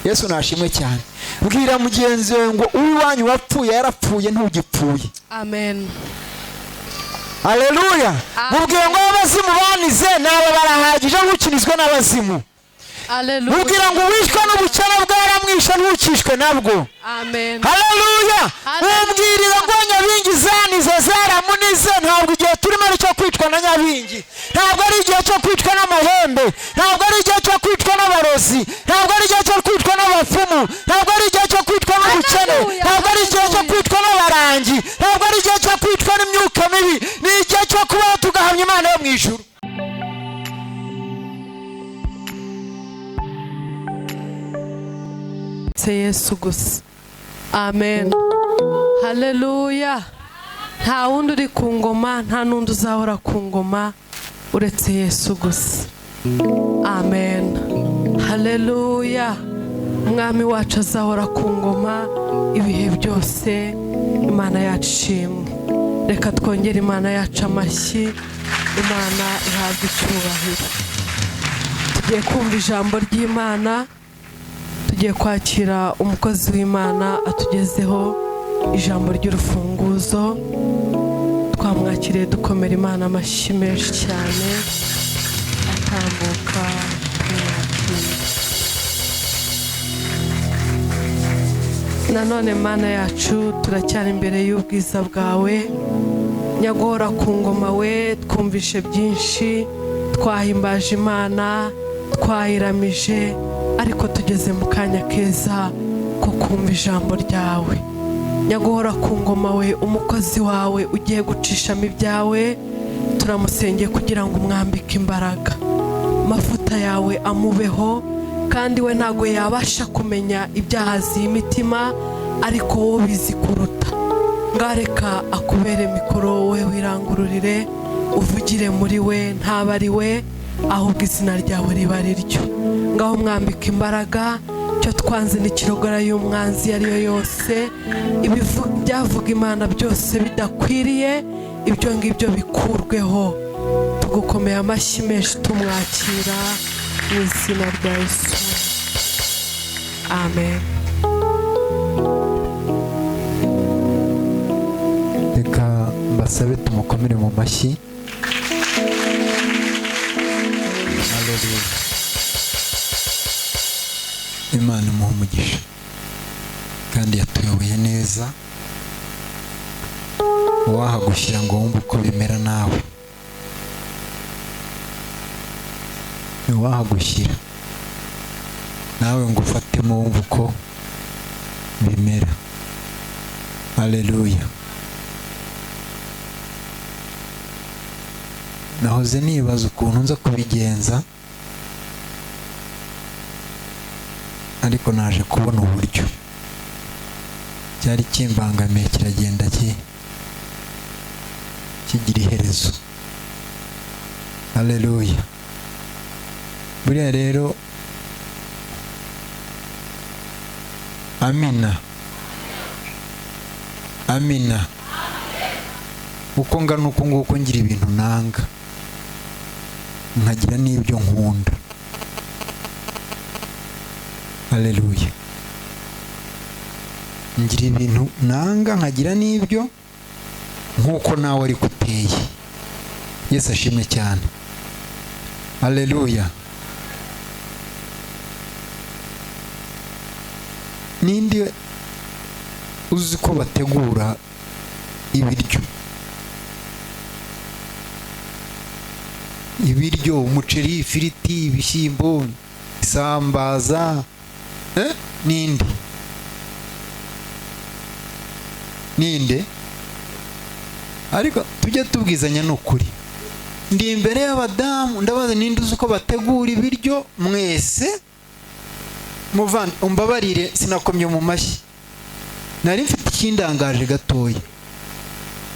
Yesu nashimwe cyane. Bwira mugenzi we ngo uwanyu wapfuye yarapfuye ntugipfuye. Amen. Haleluya. Mubwire ngo abazimu banize nabo barahagije gukinizwe n'abazimu. Haleluya. Mubwira ngo wishwe n'ubukene bwaramwishe ntukishwe nabwo. Amen. Haleluya. Mubwirira ngo Nyabingi zanize zaramunize ntabwo igihe turimo ari cyo kwitwa na Nyabingi. Ntabwo ari igihe cyo kwitwa n'amahembe. Ntabwo ari igihe cyo kwitwa n'abarozi. Ntabwo ari igihe cyo kwitwa n'abapfumu. Ntabwo ari igihe cyo kwitwa n'ubukene. Ntabwo ari igihe cyo kwitwa n'abarangi. Ntabwo ari igihe cyo kwitwa n'imyuka mibi. Ni igihe cyo kubaho tugahamya Imana yo mu ijuru. Yesu gusa. Amen. Haleluya. Nta wundi uri ku ngoma, nta n'undi uzahora ku ngoma uretse Yesu gusa. Amen. Haleluya. Umwami wacu azahora ku ngoma ibihe byose. Imana yacu ishimwe. Reka twongere Imana yacu amashyi. Imana ihabwe icyubahiro. Tugiye kumva ijambo ry'Imana. Tugiye kwakira umukozi w'Imana atugezeho ijambo ry'urufunguzo. Twamwakiriye dukomera Imana amashyi menshi cyane. Atambuka kumwakira. Nanone Mana yacu turacyari imbere y'ubwiza bwawe. Nyaguhora ku ngoma we twumvishe byinshi. Twahimbaje Imana, twayiramije, ariko tugeze mu kanya keza ko kumva ijambo ryawe. Nyaguhora ku ngoma we umukozi wawe ugiye gucishamo ibyawe. Turamusengeye kugira ngo umwambike imbaraga. Amavuta yawe amubeho, kandi we ntago yabasha kumenya ibyahaziye imitima, ariko wowe ubizi kuruta. Ngareka akubere mikoro wowe wirangururire, uvugire muri we, ntaba ari we ahubwo izina ryawe riba ari ryo. Ngaho mwambika imbaraga. Cyo twanze n'ikirogora y'umwanzi ariyo yose, ibyavuga Imana byose bidakwiriye, ibyo ngibyo bikurweho. Tugukomeye amashyi menshi tumwakira mu izina rya Yesu. Amen. Reka mbasabe tumukomere mu mashyi. Haleluya. Imana imuha umugisha kandi yatuyoboye neza. Wahagushyira ngo wumve uko bimera nawe. Wahagushyira nawe ngo ufatemo wumve uko bimera. Haleluya. Nahoze nibaza ukuntu nza kubigenza, ariko naje kubona uburyo. Cyari kimbangamiye kiragenda kigira iherezo. Haleluya. Buriya rero amina. Amina. Uko ngana uko nguko ngira ibintu nanga, nkagira n'ibyo nkunda. Haleluya. Ngira ibintu nanga nkagira n'ibyo nkuko nawe ari guteye. Yesu ashimwe cyane. Haleluya. Ninde uzi ko bategura ibiryo, umuceri, ifiriti, ibishyimbo, isambaza? Ninde? Ariko tujye tubwizanya n'ukuri. Ndi imbere y'abadamu ndabaza ninde uzi ko bategura ibiryo mwese? Umbabarire sinakomye mu mashyi. Nari mfite ikindangaje gatoya.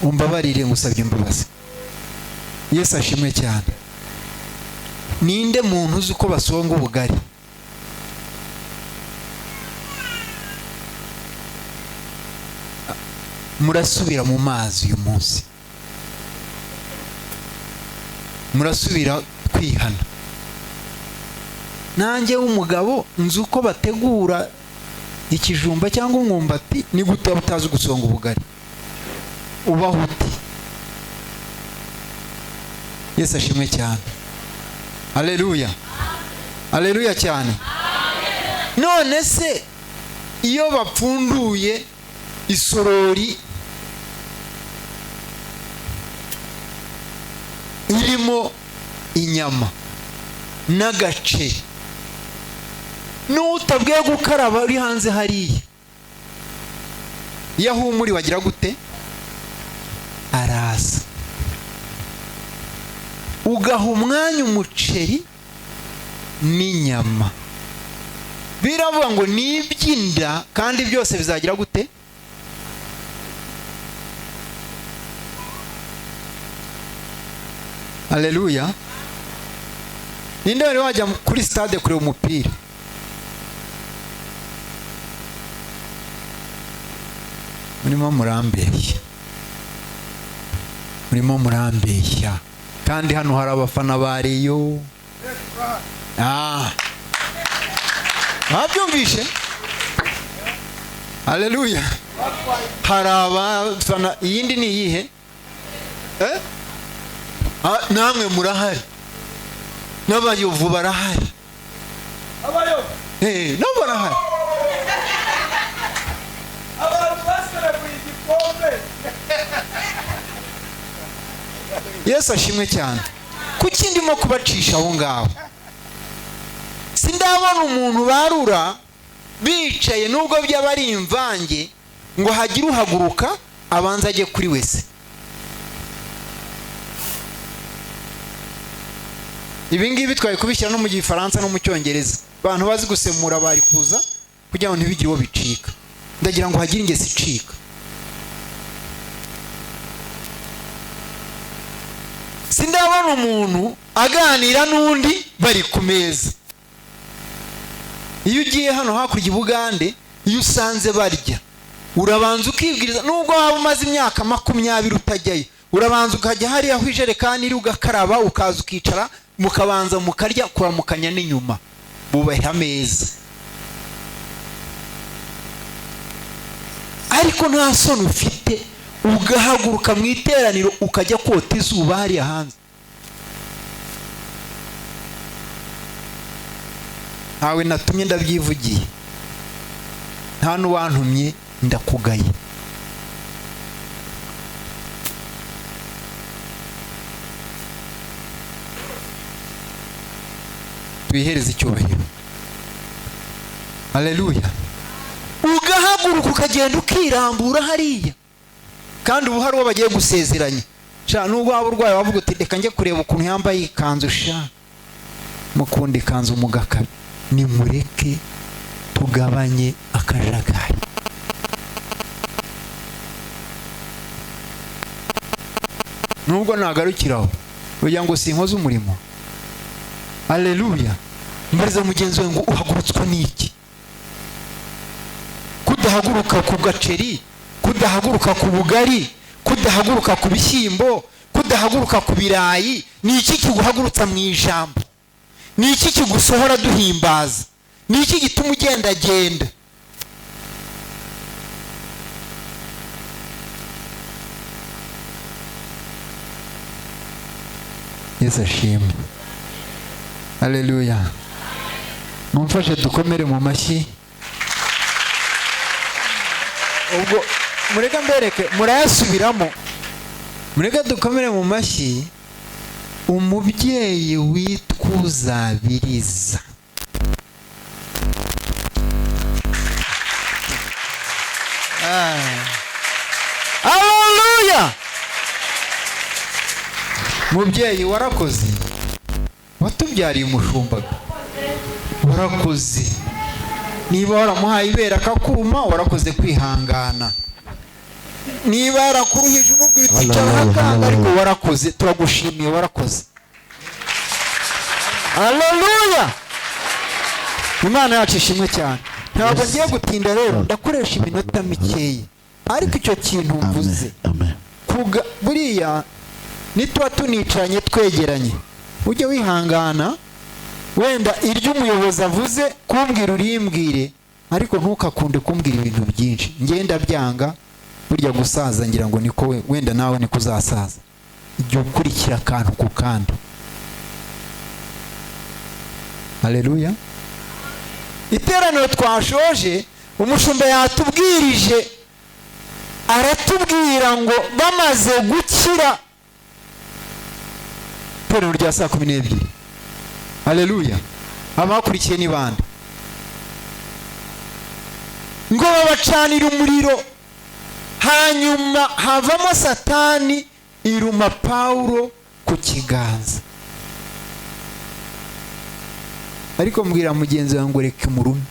Umbabarire ngusabye imbabazi. Yesu ashimwe cyane. Ninde muntu uzi ko basonga ubugari? Murasubira mu mazi uyu munsi. Murasubira kwihana. nanjye w'umugabo nzi uko bategura ikijumba cyangwa umwumbati, ni gute utazi gusonga ubugari? Ubaho uti? Yesu ashimwe cyane. Haleluya, haleluya cyane. None se iyo bapfunduye isorori irimo inyama n'agace, n'utabwiye gukaraba uri hanze hariya, iyo ahumuri wagira gute? Araza ugaha umwanya umuceri n'inyama, biravuga ngo ni iby'inda, kandi byose bizagira gute? Haleluya. Ninde wari wajya kuri stade kureba umupira? Murimo murambeshya, kandi hano hari abafana bariyo. Babyumvishe? Haleluya. Hari abafana. Iyindi ni iyihe? Namwe murahari, n'abayovu barahari. Nabo barahari. Yesu ashimwe cyane. Kuki ndimo kubacisha aho ngaho? Sindabona umuntu barura bicaye, nubwo byaba ari imvange, ngo hagire uhaguruka abanza ajye kuri wese. Ibi ngibi twari kubishyira no mu Gifaransa no mu Cyongereza. Abantu bazi gusemura bari kuza kugira ngo ntibigire uwo bicika. Ndagira ngo hagire ingesi icika. Sindabona umuntu aganira n'undi bari ku meza. Iyo ugiye hano hakurya Bugande, iyo usanze barya, urabanza ukibwiriza, nubwo waba umaze imyaka 20 utajyayo, urabanza ukajya hariya aho ijerekani iri ugakaraba, ukaza ukicara, mukabanza mukarya, kuramukanya n'inyuma, bubaha ameza. Ariko nta soni ufite ugahaguruka mu iteraniro ukajya kota izuba hariya hanze. Ntawe natumye, ndabyivugiye. Nta n'uwantumye, ndakugaye. Twihereze icyubahiro. Haleluya. Ugahaguruka ukagenda ukirambura hariya, kandi ubu hari uwo bagiye gusezeranya. Nubwo waba urwaye wavuga uti reka njye kureba ukuntu yambaye ikanzu, mukunda ikanzu mugakabe. Nimureke tugabanye akajagari. Nubwo nagarukiraho kugira ngo sinkoze umurimo. Haleluya. Mbariza mugenzi we ngo uhagurutswa n'iki? Kudahaguruka ku gaceri, kudahaguruka ku bugari, kudahaguruka ku bishyimbo, kudahaguruka ku birayi, ni iki kiguhagurutsa mu ijambo? Ni iki kigusohora duhimbaza? Ni iki gituma ugendagenda? Yesu ashimwe. Haleluya. Mumfashe dukomere mu mashyi. Ubwo mureka mbereke, murayasubiramo. Mureka dukomere mu mashyi. Umubyeyi witwa Uzabiriza. Haleluya. Mubyeyi warakoze, watubyariye umushumbaga, warakoze. Niba waramuhaye ibera akakuma, warakoze kwihangana. Niba yarakuruhije umubwira uti cyangwa akanga, ariko warakoze. Turagushimiye, warakoze. Haleluya. Imana yacu ishimwe cyane. Ntabwo ngiye gutinda rero, ndakoresha iminota mikeya, ariko icyo kintu mvuze buriya nituba tunicaranye twegeranye, ujye wihangana wenda iryo umuyobozi avuze kumbwira urimbwire, ariko ntukakunde kumbwira ibintu byinshi. Ngenda byanga, burya gusaza ngira ngo niko wenda nawe niko uzasaza. Jya ukurikira akantu ku kandi. Haleluya. Iteraniro twashoje, umushumba yatubwirije, aratubwira ngo bamaze gukira iteraniro rya saa 12. Haleluya. Abakurikiye ni bande? Ngo babacanira umuriro, hanyuma havamo Satani iruma Paulo ku kiganza. Ariko mbwira mugenzi wangu reka murume.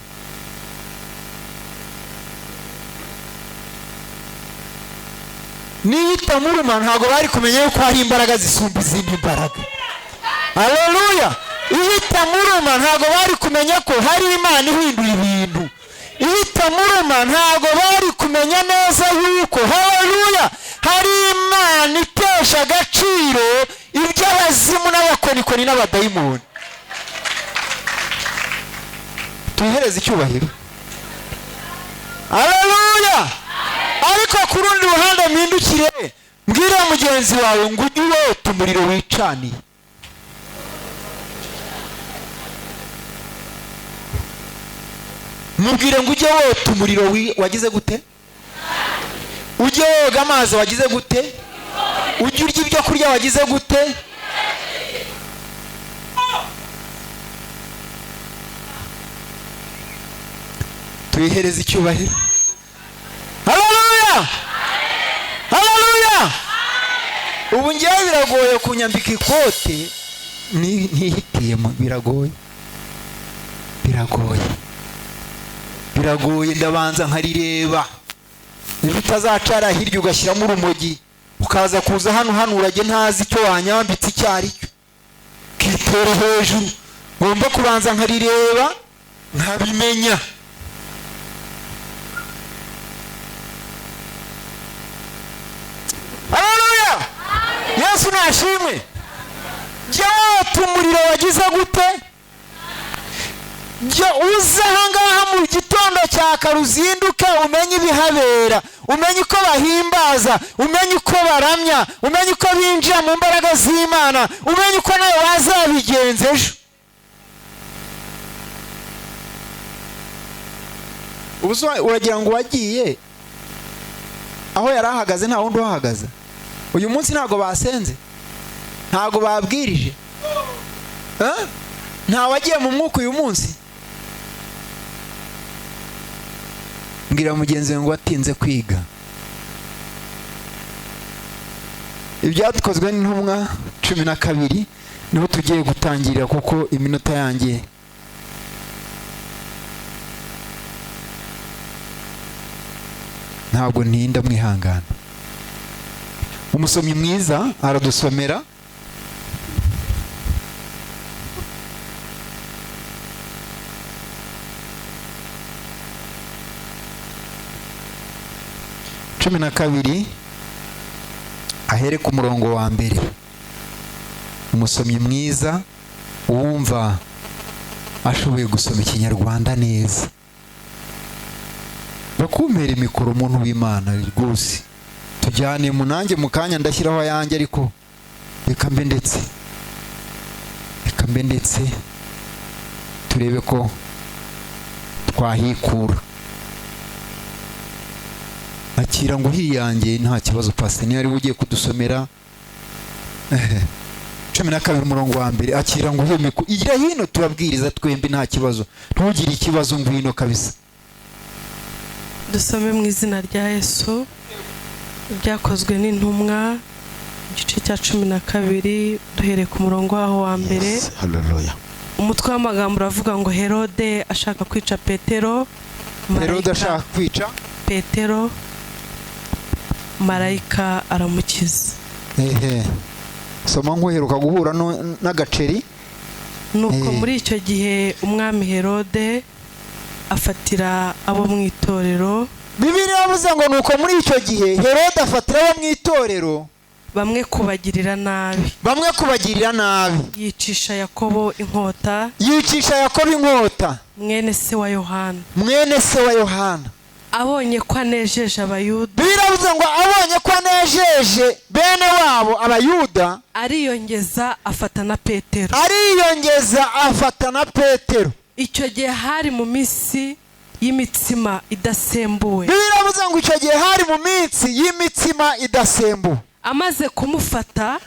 Nibita muruma ntago bari kumenya yuko hari imbaraga zisumba izindi imbaraga. Haleluya. Ibita muruma ntago bari kumenya ko hari Imana ihindura ibintu. Ibita muruma ntago bari kumenya neza yuko haleluya hari Imana itesha agaciro iby'abazimu n'abakonikoni n'abadayimoni. Tuyihereze icyubahiro. Haleluya. Ariko ku rundi ruhande mpindukire mbwira mugenzi wawe ngo ujye wota umuriro wicaniye. Mubwire ngo ujye wota umuriro wagize gute? Ujye woga amazi wagize gute? Ujye urya ibyo kurya wagize gute? Tuyihereze icyubahiro. Haleluya. Haleluya. Ubu ngiye biragoye kunyambika ikote ntihitiyemo, biragoye. Biragoye ndabanza nkarireba. Niba utazacara hirya ugashyiramo urumogi ukaza kuza hano urage ntazi icyo wanyambitse icyo ari cyo. Kitera hejuru. Ngomba kubanza nkarireba nkabimenya. Haleluya. Yesu nashimwe. Jya wota umuriro wagize gute? Jya uza ahangaha mu gitondo cya kare uzinduke umenye ibihabera, umenye uko bahimbaza, umenye uko baramya, umenye uko binjira mu mbaraga z'Imana, umenye uko nawe wazabigenza ejo. Ubuso uragira ngo wagiye aho yari ahagaze nta wundi uhagaze. Uyu munsi ntago basenze, ntago babwirije, nta wagiye mu mwuka uyu munsi. Mbwira mugenzi ngo watinze kwiga. Ibyadukozwe n'intumwa 12 niho tugiye gutangirira kuko iminota yanjye ntabwo ntinda, mwihangana. Umusomyi mwiza aradusomera cumi na kabiri ahere ku murongo wa mbere. Umusomyi mwiza wumva ashoboye gusoma ikinyarwanda neza. Bakumera imikoro umuntu w'Imana rwose. Tujyane munange mukanya ndashyiraho yanjye, ariko reka mbe ndetse turebe ko twahikura. Akira ngo hiyange nta kibazo. Pastor niyo ari ugiye kudusomera 12 umurongo wa mbere. Akira ngo hemeko igira hino turabwiriza twembi nta kibazo, ntugire ikibazo ngwino kabisa. Dusome mu izina rya Yesu. Ibyakozwe n'intumwa igice cya 12 duhere ku murongo waho wa mbere. Haleluya. Umutwe w'amagambo uravuga ngo Herode ashaka kwica Petero. Herode ashaka kwica Petero, marayika aramukiza. Soma nk'uheruka guhura n'agaceri. Nuko muri icyo gihe umwami Herode afatira abo mu itorero. Bibiliya yavuze ngo nuko muri icyo gihe Herode afatira abo mu itorero bamwe kubagirira nabi, bamwe kubagirira nabi, yicisha Yakobo inkota, yicisha Yakobo inkota, mwene se wa Yohana, mwene se wa Yohana. abonye ko anejeje Abayuda, biravuze ngo abonye ko anejeje bene wabo Abayuda, ariyongeza afata na Petero. ariyongeza afata na Petero. Icyo gihe hari mu minsi y'imitsima idasembuwe, biravuze ngo icyo gihe hari mu minsi y'imitsima idasembuwe. amaze kumufata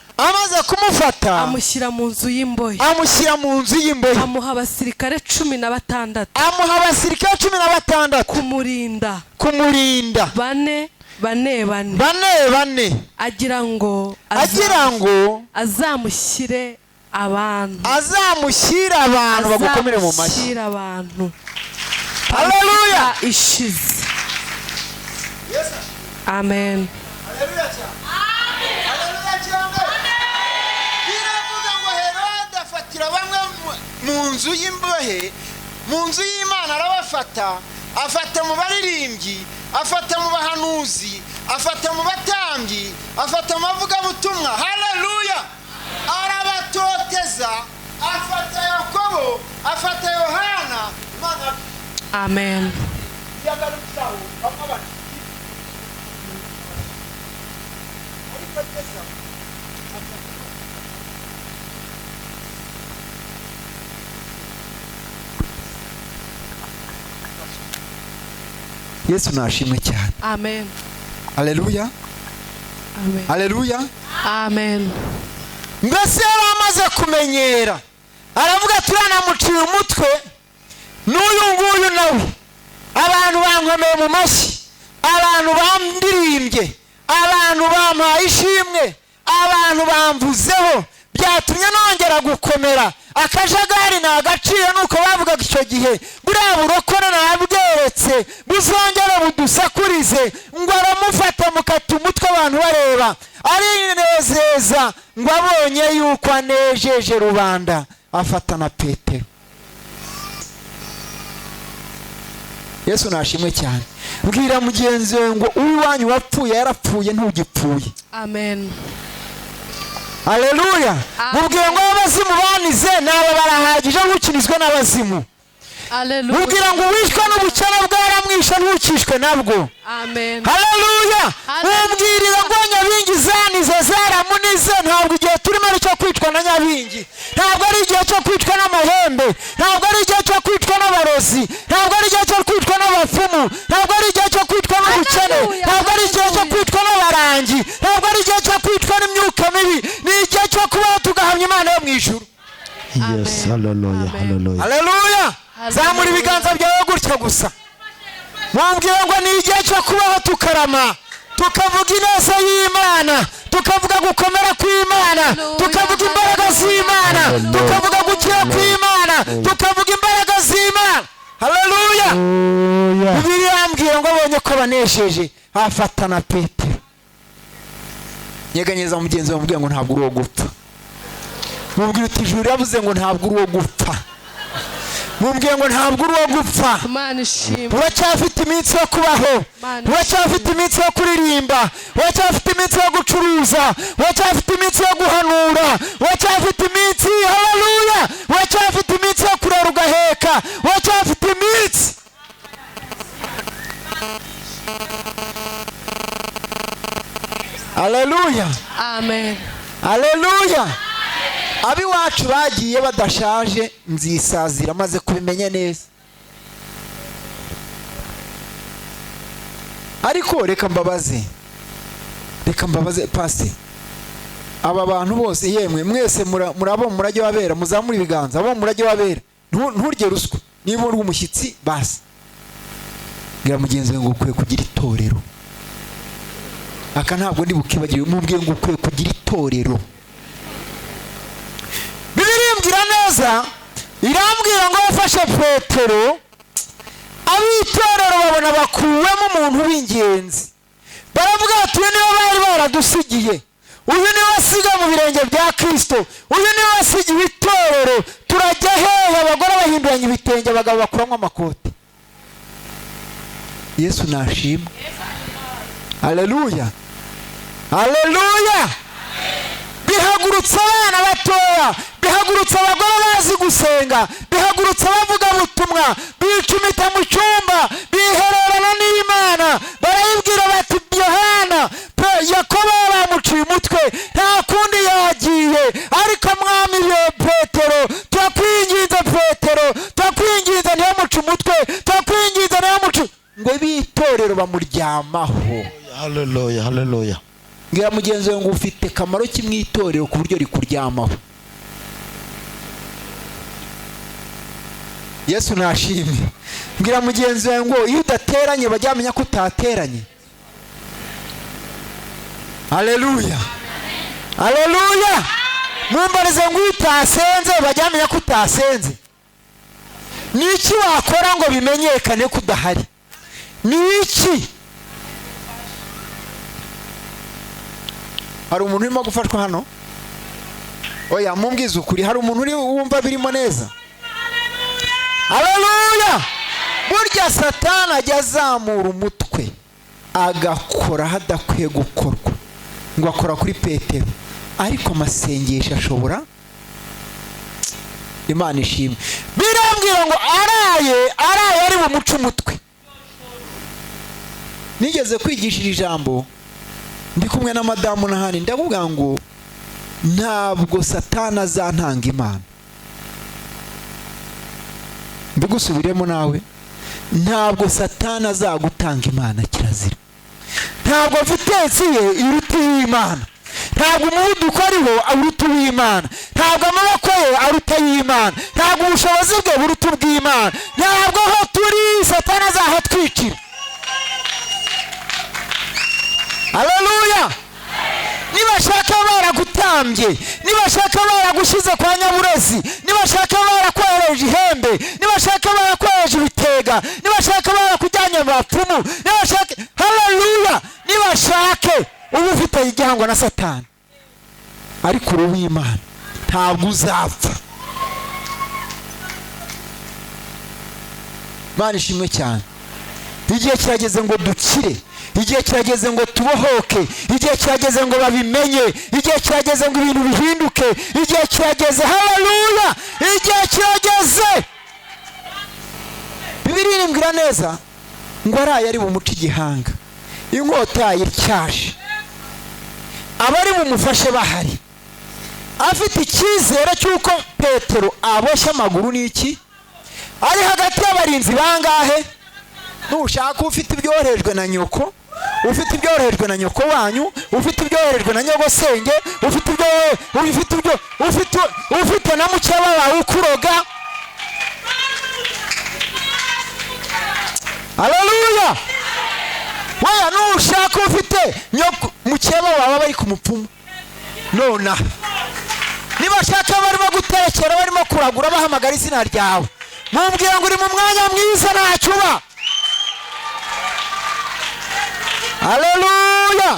amushyira mu nzu y'imbohe, amuha abasirikare 16, amuha abasirikare 16 kumurinda bane, agira ngo azamushyire abantu bagukomere mu mashyi. Haleluya ishize. Amen. biravuga ngo Herode afatira bamwe mu nzu y'imbohe, mu nzu y'Imana arabafata, afata mu baririmbyi, afata mu bahanuzi, afata mu batambyi, afata mu bavugabutumwa. Haleluya. arabatoteza, afata Yakobo, afata Yohana. Amen. Yesu nashimwe cyane. Amen. Haleluya. Amen. Haleluya. Amen. Mbese yaramaze kumenyera, aravuga turanamuciye umutwe n'uyu nguyu nawe. Abantu bankomeye mu mashyi, abantu bamdirimbye, abantu bampaye ishimwe, abantu bamvuzeho, byatumye nongera gukomera. Akajagari nagaciye nuko bavugaga icyo gihe, buriya burokore nabweretse buzongere budusakurize, ngo aramufata mukata umutwe abantu bareba, arinezeza ngo abonye yuko anejeje rubanda, afata na Petero. Yesu nashimwe cyane. Bwira mugenzi we ngo uwanyu wapfuye yarapfuye ntugipfuye. Amen. Haleluya. Mubwire ngo abazimu banize nabo barahagije gukinizwe n'abazimu. Haleluya. Mubwire ngo wishwe n'ubukene bwaramwishe ntukishwe nabwo. Amen. Haleluya. Mubwirira ngo Nyabingi zanize zaramunize, ntabwo igihe turimo ari cyo kwitwa na Nyabingi, ntabwo ari igihe cyo kwitwa n'amahembe, ntabwo ari igihe cyo kwitwa n'abarozi, ntabwo ari igihe cyo kwitwa n'abapfumu, ntabwo ari igihe cyo kwitwa n'ubukene, ntabwo ari igihe cyo kwitwa n'abarangi, ntabwo ari igihe cyo kwitwa n'imyuka mibi, ni igihe cyo kubaho tugahamya Imana yo mu ijuru. Yes, haleluya, haleluya. Haleluya. Zamura ibiganza byawe gutya gusa. Mubwire ngo ni igihe cyo kubaho tukarama, tukavuga ineza y'Imana, tukavuga gukomera kw'Imana, tukavuga imbaraga z'Imana, tukavuga gukira kw'Imana, tukavuga imbaraga z'Imana. Haleluya. Bibiliya yambwiye ngo abonye ko banesheje, afata na Petero. Nyeganyeza mugenzi wawe mubwire ngo ntabwo uri uwo gupfa. Mubwire uti ijuru yavuze ngo ntabwo uri uwo gupfa. Mubwire ngo ntabwo uri uwo gupfa. Uracyafite iminsi yo kubaho, uracyafite iminsi yo kuririmba, uracyafite iminsi yo gucuruza, uracyafite iminsi yo guhanura, uracyafite iminsi, haleluya, uracyafite iminsi yo kurera ugaheka, uracyafite iminsi. Haleluya. Amen. Haleluya. Abiwacu bagiye badashaje nzisazira maze kubimenya neza. Ariko reka mbabaze pasi, aba bantu bose yemwe mwese murabo murajye wabera, muzamura ibiganza, abo murajye wabera, nturye ruswa, niba uri umushyitsi basi. Ngira mugenzi we ngo ukwiye kugira itorero. Aka ntabwo ndi bukibagire, mubwiye ngo ukwiye kugira itorero. Bibirimbwira neza, irambwira ngo bafashe Petero, abitorero babona bakuwemo umuntu w'ingenzi. Baravuga ati uyu niwe bari baradusigiye, uyu niwe wasiga mu birenge bya Kristo, uyu niwe wasigiye itorero. Turajya hehe? Abagore bahinduranya ibitenge, abagabo bakuramo amakoti. Yesu nashimwe. Haleluya. Haleluya. bihagurutsa abana batoya, bihagurutsa abagore bazi gusenga, bihagurutsa abavugabutumwa, bicumita mu cyumba, bihererana n'Imana, barayibwira bati Yohana Yakobo bamuciye umutwe, nta kundi yagiye, ariko mwami Petero turakwinginze, Petero turakwinginze ntiyamuce umutwe, turakwinginze ntiyamuce, ngo b'itorero bamuryamaho. Haleluya, haleluya. Ngira mugenzi wawe ngo ufite kamaro ki mu itorero ku buryo rikuryamaho? Yesu nashimye. Ngira mugenzi wawe ngo iyo udateranye bajyamenya ko utateranye. Haleluya, haleluya. Mumbarize ngo utasenze bajyamenya ko utasenze. Niki wakora ngo bimenyekane ko udahari? Niki? Hari umuntu urimo gufashwa hano? Oya, mumbwize ukuri, hari umuntu uri wumva birimo neza? Haleluya. Burya Satani ajya azamura umutwe agakora hadakwiye gukorwa, ngo akora kuri Petero, ariko amasengesho ashobora. Imana ishimwe. Birambwira ngo araye ari bumuca umutwe. Nigeze kwigishira ijambo ndi kumwe na madamu nahani, ndavuga ngo ntabwo Satani azantanga Imana. Mbigusubiremo nawe, ntabwo Satani azagutanga Imana, kirazira. Ntabwo vitensi ye iruta iy'Imana, ntabwo umuvuduko ariho aruta uw'Imana, ntabwo amaboko ye aruta y'Imana, ntabwo ubushobozi bwe buruta ubw'Imana, ntabwo aho turi Satani azahatwicira. Haleluya. Nibashaka baragutambye, nibashaka baragushize kwa Nyaburezi, nibashaka barakwereje ihembe, nibashaka barakwereje ibitega, nibashaka barakujyanye bapfumu, nibashaka, haleluya, nibashake ubu ufite igihangwa na Satani, ariko uri uw'Imana ntabwo uzapfa. Imana ishimwe cyane. Igihe kirageze ngo dukire, igihe kirageze ngo tubohoke, igihe kirageze ngo babimenye, igihe kirageze ngo ibintu bihinduke, igihe kirageze. Haleluya, igihe kirageze. Bibiliya irimbwira neza ngo araye ari bumuca igihanga, inkota yayityashe, abari bumufashe bahari, afite icyizere cy'uko Petero aboshye amaguru n'iki, ari hagati y'abarinzi bangahe? Nushaka ufite ibyoherejwe na nyoko, ufite ibyoherejwe na nyoko wanyu, ufite ibyoherejwe na nyogosenge, ufite na mukeba wawe ukuroga. Haleluya. Waya nushaka ufite mukeba wawe bari ku mupfumu nona, nibashaka barimo gutekera, barimo kuragura, bahamagara izina ryawe, mumbwira ngo uri mu mwanya mwiza ntacuba. Haleluya.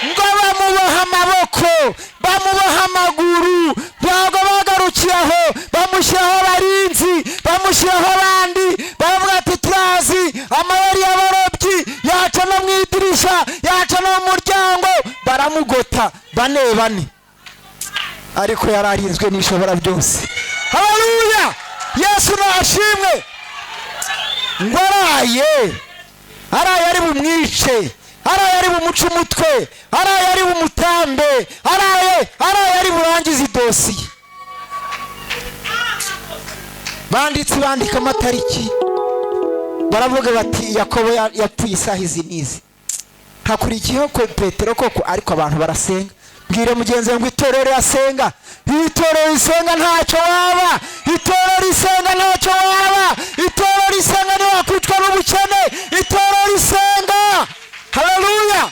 Ngo bamuboha amaboko, bamuboha amaguru, ntabwo bagarukiye aho, bamushyiraho abarinzi, bamushyiraho abandi, baravuga ati turazi amayeri y'abarobyi, yaca no mu idirisha, yaca no mu muryango, baramugota bane, ariko yararinzwe n'ishobora byose. Haleluya. Yesu nashimwe. Ngo araye ari bumwice, araye ari bumuca umutwe, araye ari bumutambe, araye ari burangiza idosiye. Bandika amatariki, baravuga bati Yakobo yapfuye isaha izi n'izi. Hakurikiyeho ko Petero koko, ariko abantu barasenga. Mbwire mugenzi ngo itorero rirasenga, itorero risenga ntacyo waba, itorero risenga ntacyo waba, itorero risenga ntiwakwicwa n'ubukene, itorero risenga. Haleluya.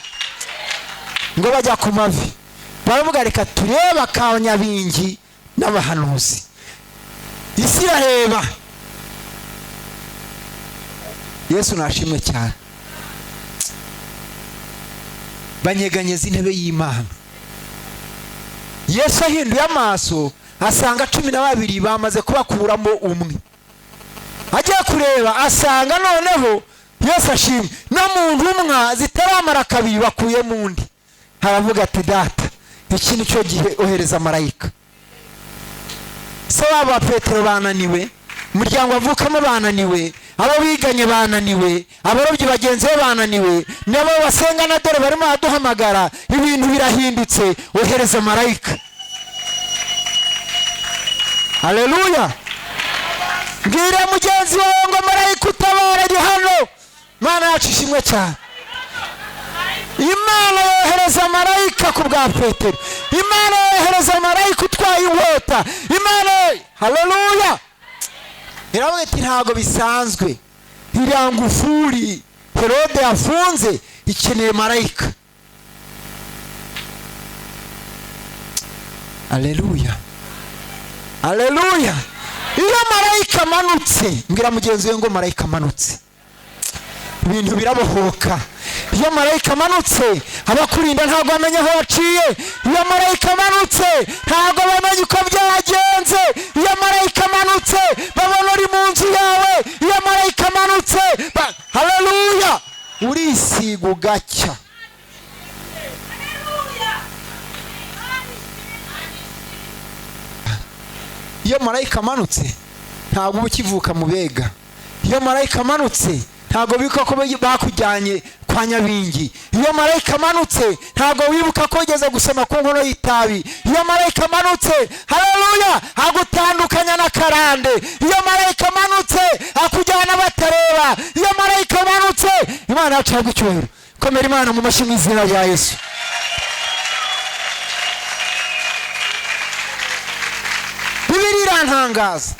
Ngo bajya ku mavi, baravuga reka turebe akanyabingi n'abahanuzi. Isi irareba. Yesu nashimwe cyane. Banyeganyeza intebe y'Imana. Yesu ahinduye amaso asanga 12 bamaze kubakuramo umwe. Agiye kureba asanga noneho Yesu no mu ntumwa zitaramara kabiri bakuye mundi. Haravuga ati data, iki ni cyo gihe ohereza marayika. Se wabo wa Petero bananiwe, umuryango avukamo bananiwe, abo biganye bananiwe, abarobyi bagenzi be bananiwe, nabo basenga na dore barimo baduhamagara, ibintu birahindutse, ohereza marayika. Haleluya. Mbwira mugenzi wawe ngo marayika utabara ari hano. Mana yacu ishimwe cyane. Imana yohereza marayika ku bwa Petero. Imana yohereza marayika utwaye inkota. Imana, haleluya. Iravuga iti ntago bisanzwe, iriya ngufuri Herode yafunze ikeneye marayika. Haleluya, haleluya. Iyo marayika amanutse, mbwira mugenzi we ngo marayika amanutse, ibintu birabohoka. Iyo marayika amanutse, abakurinda ntabwo bamenya aho waciye. Iyo marayika amanutse, ntabwo bamenya uko byagenze. Iyo marayika amanutse, babona uri mu nzu yawe. Iyo marayika amanutse, haleluya, urisiga ugacya. Iyo marayika amanutse, ntabwo uba ukivuka mu bega. Iyo marayika amanutse, ntabwo bika ko bakujyanye kwa Nyabingi. Iyo marayika amanutse, ntabwo wibuka ko ugeze gusoma ku nkono y'itabi. Iyo marayika amanutse, haleluya, agutandukanya na karande. Iyo marayika amanutse, akujyana batareba. Iyo marayika amanutse, Imana yacu ihabwe icyubahiro. Komera Imana mu mashyi mu izina rya Yesu. Bibiliya irantangaza.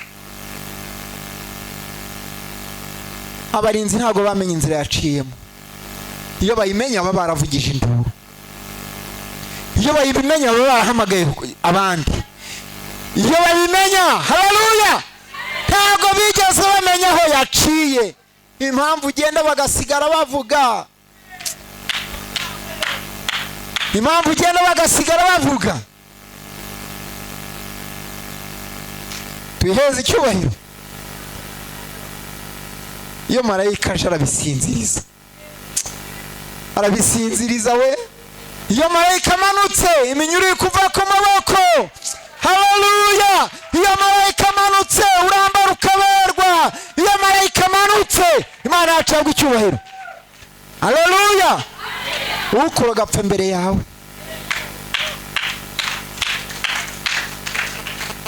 Abarinzi ntabwo bamenye inzira yaciyemo. Iyo bayimenya baba baravugije induru. Iyo bayimenya baba barahamagaye abandi. Iyo bayimenya, haleluya, ntabwo bigeze bamenya aho yaciye. Impamvu ugenda bagasigara bavuga, impamvu ugenda bagasigara bavuga, twiheze icyubahiro. Iyo marayika aje arabisinziriza, arabisinziriza we. Iyo marayika amanutse, iminyururu kuva ku maboko, haleluya. Iyo marayika amanutse, urambara ukaberwa. Iyo marayika amanutse, Imana yacu ihabwe icyubahiro. Haleluya. Ukora agapfa imbere yawe.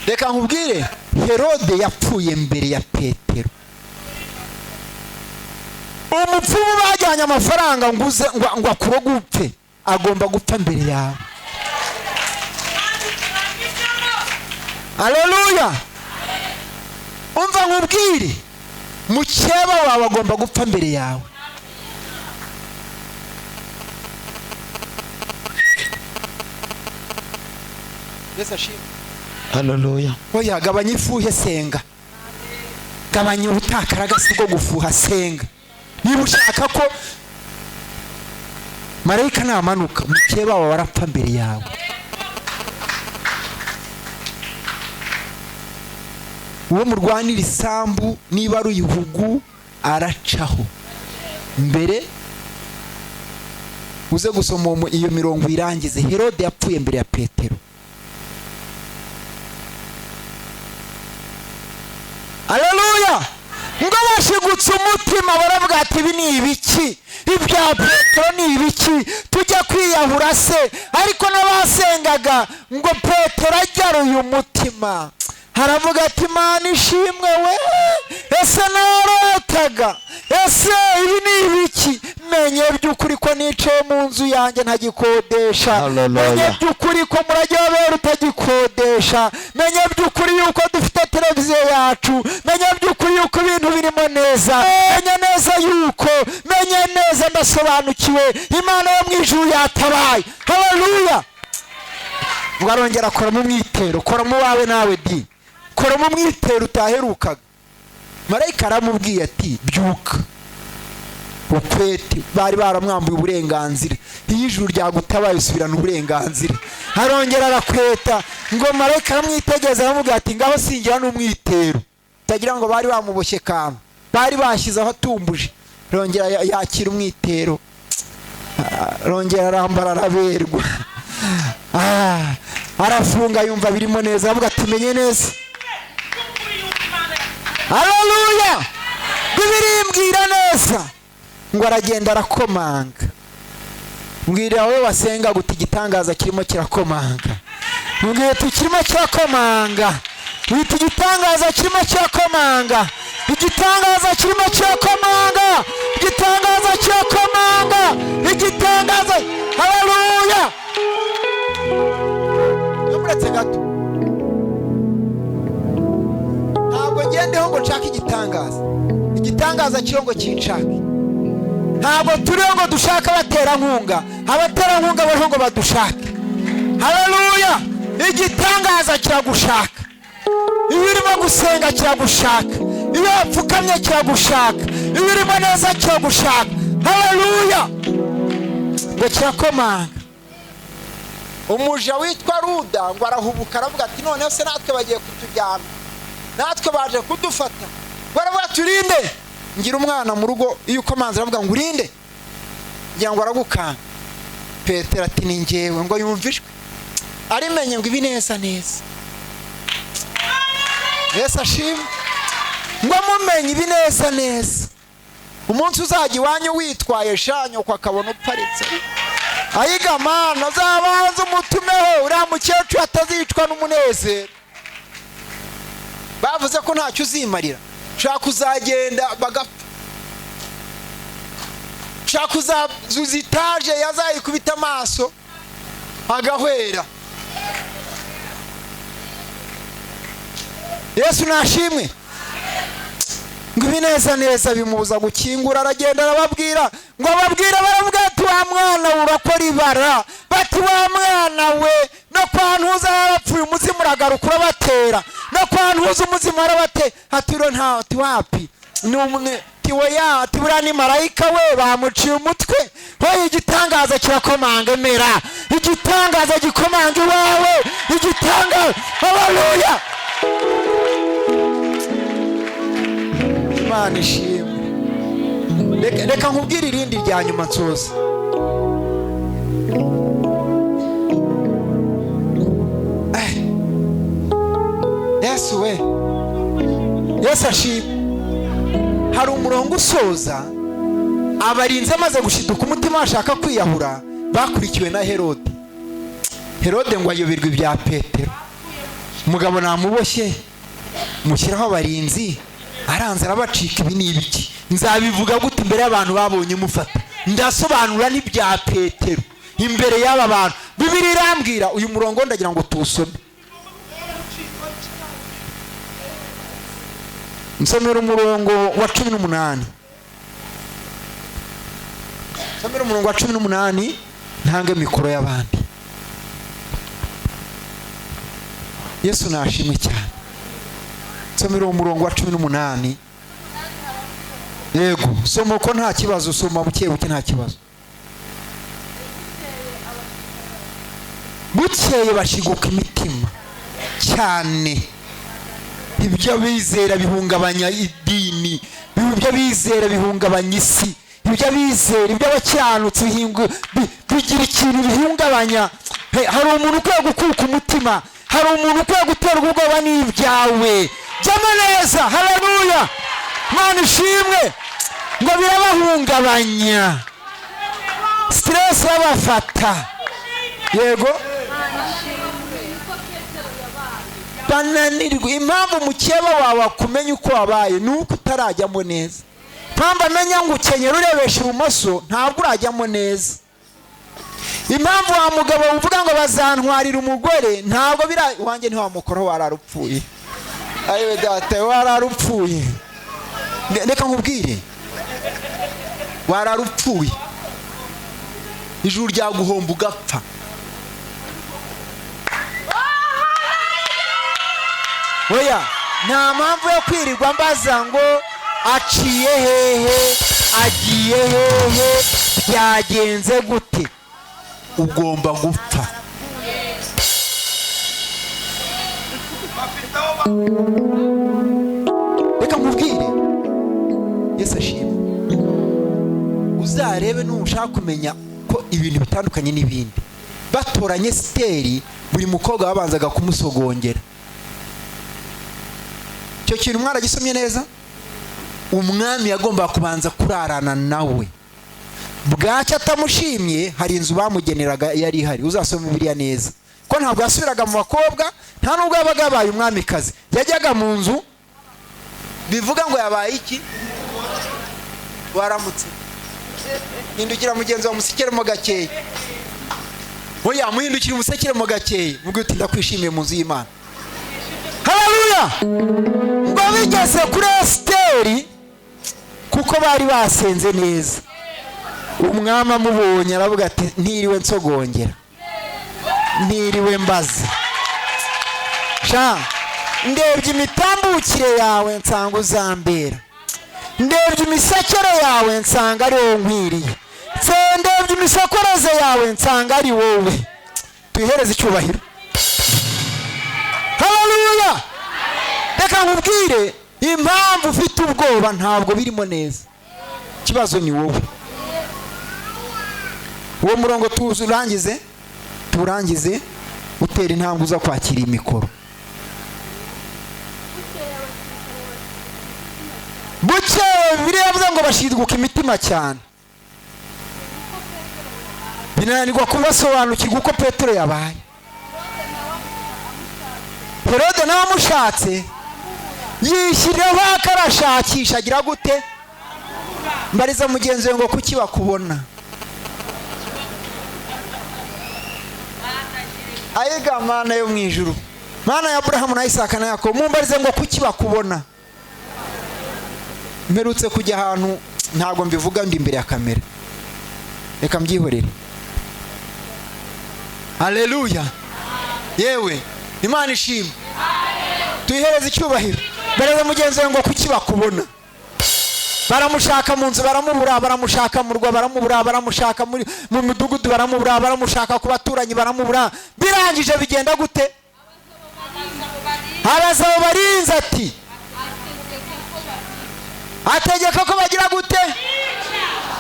Reka nkubwire, Herode yapfuye mbere ya Petero. Umupfumu bajyanye amafaranga ngo akuroge upfe, agomba gupfa mbere yawe. Haleluya. Umva nkubwire, mukeba wawe agomba gupfa mbere yawe. Yesu ashimwe. Haleluya. Oya, gabanya ifuhe, senga. Gabanya ubutakaragasi bwo gufuha, senga. Niba ushaka ko marayika namanuka, mukeba wawe arapfa mbere yawe. Uwo murwanira isambu niba ari uyihugu aracaho mbere. Uze gusoma iyo mirongo irangize. Herode yapfuye mbere ya Petero. Haleluya. Ngo bashigutse umutima baravuga ati ibi ni ibiki? Ibya Petero ni ibiki? Tujya kwiyahura se? Ariko n'abasengaga ngo Petero ajyaruye umutima, haravuga ati Imana ishimwe we, ese narotaga, ese ibi ni ibiki? Menye by'ukuri ko nicaye mu nzu yanjye ntagikodesha. Menye by'ukuri ko murajya wabera utagikodesha. Menye by'ukuri yuko dufite televiziyo yacu. Menye by'ukuri yuko ibintu birimo neza. Menye neza yuko, menye neza ndasobanukiwe, Imana yo mu ijuru yatabaye. Haleluya. Ugarongera akora mu mwitero, kora mu wawe nawe di, kora mu mwitero utaherukaga. Marayika aramubwiye ati byuka ukwete. Bari baramwambuye uburenganzira. Iyo ijuru ryagutabaye usubirana uburenganzira. Arongera arakweta, ngo marayika aramwitegereza aramubwira ati ngaho singira n'umwitero. Tagira ngo bari bamuboshye kantu, bari bashyize aho atumbuje. Arongera yakira umwitero, arongera arambara araberwa. arafunga yumva birimo neza, aravuga ati menye neza. Haleluya. Bibirimbwira neza ngo aragenda arakomanga. Mbwira wowe wasenga guti igitangaza kirimo kirakomanga. Mbwira tukirimo kirakomanga. Wita igitangaza kirimo kirakomanga. Igitangaza kirimo kirakomanga. Igitangaza kirakomanga. Igitangaza. Haleluya. Yomuretse gato. Ntabwo ngendeho ngo nshaka igitangaza. Igitangaza kirongo kinshaka. Ntabwo turiho ngo dushaka abaterankunga. Abaterankunga bariho ngo badushake. Haleluya. Igitangaza kiragushaka. Iyo urimo gusenga kiragushaka. Iyo wapfukamye kiragushaka. Iyo urimo neza kiragushaka. Haleluya. Ngo kirakomanga. Umuja witwa Ruda ngo arahubuka aravuga ati none se natwe bagiye kutujyana. Natwe baje kudufata. Baravuga turinde. Ngira umwana mu rugo iyo ukomanze aravuga ngo urinde. Ngira ngo aragukanga. Petero ati ni njyewe ngo yumvishwe. Arimenye ngo ibi neza neza. Yesu ashimwe. Ngo mumenye ibi neza neza. Umunsi uzajya iwanyu witwaye shanyo kwa kabona uparitse. Ayiga mana zabanza umutumeho uriya mukecuru atazicwa n'umunezero. Bavuze ko ntacyo uzimarira. Shaka uzagenda bagapfa. Shaka uzazitaje yazayikubita amaso agahwera. Yesu nashimwe. Ngo bineza neza bimubuza gukingura aragenda arababwira ngo ababwira baravuga ati wa mwana urakora ibara bati wa mwana we no kwantuza yarapfuye umuzimu uragaruka urabatera no kwantuza umuzimu arabate ati ro nta ati wapi numwe tiwe ya ati bura ni marayika we bamuciye umutwe hoye igitangaza kirakomanga mera igitangaza gikomanga iwawe igitangaza. Haleluya. Imana ishimwe. Reka nkubwire irindi rya nyuma nsoza. Yesu we. Yesu ashimwe. Hari umurongo usoza abarinzi amaze gushiduka umutima bashaka kwiyahura bakurikiwe na Herode. Herode ngo ayoberwe ibya Petero. Umugabo namuboshye mushyiraho abarinzi aranze arabacika ibi n'ibiki. Nzabivuga gute imbere y'abantu babonye mufata? Ndasobanura n'ibya Petero imbere y'aba bantu. Bibiri irambwira uyu murongo ndagira ngo tuwusome. Nsomera umurongo wa 18. Nsomera umurongo wa 18 ntange mikoro y'abandi. Yesu nashimwe cyane. Nsomera umurongo wa 18. Yego, soma ko nta kibazo, soma buke buke nta kibazo. Bukeye bashiguka imitima cyane. Ibyo bizera bihungabanya idini, ibyo bizera bihungabanya isi, ibyo bizera ibyo abacyanutse bigira ikintu bihungabanya. Hari umuntu ukwiye gukuka umutima, hari umuntu ukwiye gutera ubwoba n'ibyawe. Jama neza. Haleluya. Mana ishimwe. Ngo birabahungabanya, stress yabafata. Yego bananirwa. Impamvu mukeba wawe kumenya uko wabaye nuko utarajyamo neza. Impamvu amenya ngo ukenyera urebesha ibumoso ntabwo urajyamo neza. Impamvu wa mugabo uvuga ngo bazantwarira umugore ntabwo bira wanjye ntiwamukoro wararupfuye. Ayiwe data wararupfuye. Reka nkubwire wararupfuye. Ijuru ryaguhomba ugapfa. Oya nta mpamvu yo kwirirwa mbaza ngo aciye hehe agiye hehe byagenze gute. Ugomba gupfa. Reka nkubwire. Yesu ashimwe. Uzarebe nushaka kumenya ko ibintu bitandukanye n'ibindi. batoranye Esiteri buri mukobwa babanzaga kumusogongera. Icyo kintu mwaragisomye neza. Umwami yagombaga kubanza kurarana nawe. Bwacyo atamushimye hari inzu bamugeneraga yari ihari. Uzasoma Bibiliya neza ko ntabwo yasubiraga mu bakobwa, nta nubwo yabaga yabaye umwamikazi. Yajyaga mu nzu, bivuga ngo yabaye iki? Waramutse hindukira mugenzi wa musekeremo gakeya. Oya, muhindukire umusekeremo gakeya, vuga uti ndakwishimiye mu nzu y'Imana. Haleluya! Ngo bigeze kuri Esiteri, kuko bari basenze neza, umwami amubonye aravuga ati ntiriwe nsogongera, ntiriwe mbaza, sha ndebye imitambukire yawe nsanga uzambera, ndebye imisekere yawe nsanga ari wowe nkwiriye, ndebye imisokoreze yawe nsanga ari wowe. Tuyihereze icyubahiro. Haleluya! Reka nkubwire impamvu ufite ubwoba ntabwo birimo neza, ikibazo ni wowe. Uwo murongo turangize utera intambwe uza kwakira imikoro. Buke biravuze ngo bashidguka imitima cyane, binanirwa kubasobanukirwa uko Petero yabaye. Herode nawe amushatse yishyiriraho akarashakisha, agira gute? Mbariza mugenzi we ngo kuki bakubona? Ayiga Mana yo mu ijuru, Mana ya Aburahamu na Isaka na Yakobo, mumbarize ngo kuki bakubona? Mperutse kujya ahantu, ntabwo mbivuga ndi imbere ya kamera, reka mbyihorere. Haleluya! Yewe Imana ishimwe, tuyihereze icyubahiro. Mbariza mugenzi we ngo kuki bakubona? Baramushaka mu nzu baramubura, baramushaka mu rwa baramubura, baramushaka mu midugudu baramubura, baramushaka ku baturanyi baramubura. Birangije bigenda gute? Abazabo barinze ati ategeka ko bagira gute?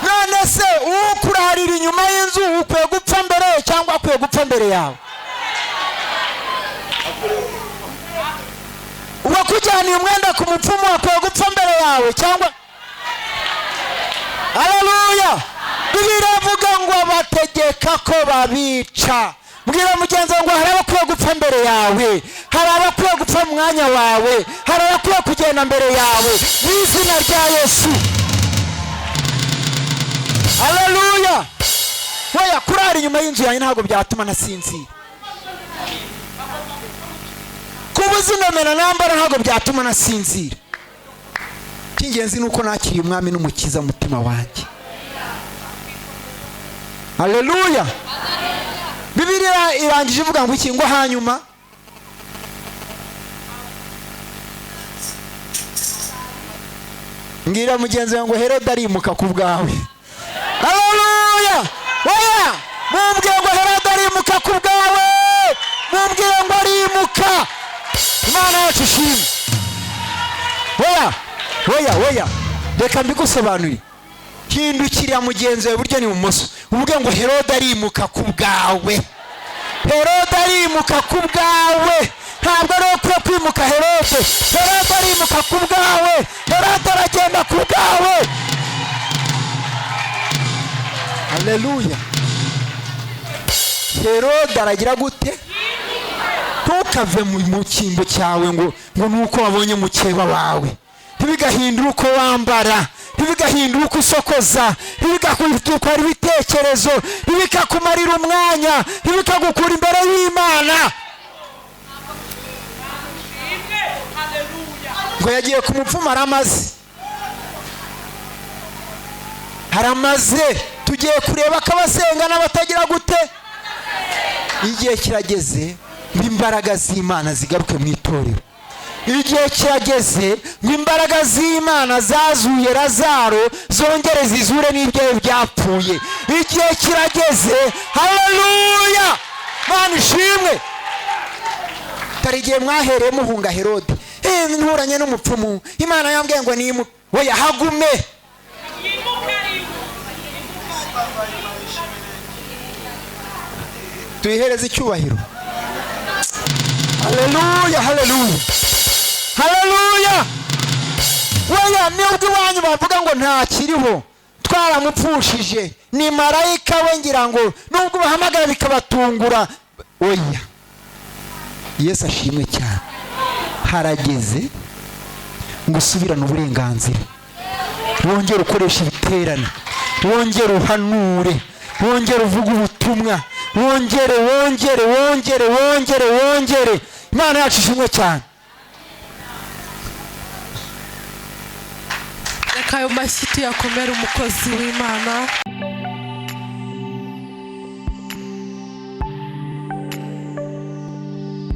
None se ukurarira inyuma y'inzu ukwiye gupfa mbere cyangwa akwiye gupfa mbere yawe? Uwakujyaniye umwenda ku mupfumu akwiye gupfa mbere yawe cyangwa? Haleluya! Bibiliya ivuga ngo bategeka ko babica. Mbwira mugenzi ngo hari abakwiye gupfa mbere yawe, hari abakwiye gupfa mu mwanya wawe, hari abakwiye kugenda mbere yawe mu izina rya Yesu. Haleluya! Oya, kurara inyuma y'inzu yanjye ntabwo byatuma nasinzira. Kubuza inomero nambara ntabwo byatuma nasinzira. Ingenzi nuko nakiriye umwami n'umukiza mutima wanjye. Haleluya! Bibiliya irangije ivuga ngo iki? Ngo hanyuma ngira mugenzi ngo Herode arimuka ku bwawe. Haleluya! Oya, mumbwire ngo Herode arimuka ku bwawe, mumbwire ngo arimuka. Imana yacu ishimwe. Oya, reka mbigusobanurire. Hindukirira mugenzi wawe buryo n'ibumoso, uvuge ngo Herode arimuka ku bwawe. Herode arimuka ku bwawe, ntabwo ari ukwiye kwimuka Herode. Herode arimuka ku bwawe, Herode aragenda ku bwawe. Haleluya! Herode aragira gute? Ntukave mu cyimbo cyawe ngo nuko wabonye mukeba wawe. Ntibigahindura uko wambara, ntibigahindura uko usokoza, ntibigakutwara ibitekerezo, ntibikakumarira umwanya, ntibikagukura imbere y'Imana. Ngo yagiye ku mupfumu haramaze, tugiye kureba akabasenga n'abatagira gute. Igihe kirageze ngo imbaraga z'Imana zigaruke mu itorero. Igihe kirageze ngo imbaraga z'Imana zazuye Lazaro zongere zizure n'ibyo byapfuye. Igihe kirageze. Haleluya! Mana ishimwe. Tari igihe mwahereye muhunga Herode, nturanye n'umupfumu, Imana yambwiye ngo nimu. Oya, hagume. tuyihereze icyubahiro. haleluya haleluya haleluya. weya nibwo iwanyu bavuga ngo ntakiriho, twaramupfushije, ni marayika we, ngira ngo nubwo bahamagara bikabatungura. oya, Yesu ashimwe cyane. harageze ngo usubirane uburenganzira, wongere ukoresha ibiterane, wongere uhanure, wongere uvuge ubutumwa, wongere. Imana yacu ishimwe cyane. reka ayo mashyi tuyakomere umukozi w'Imana.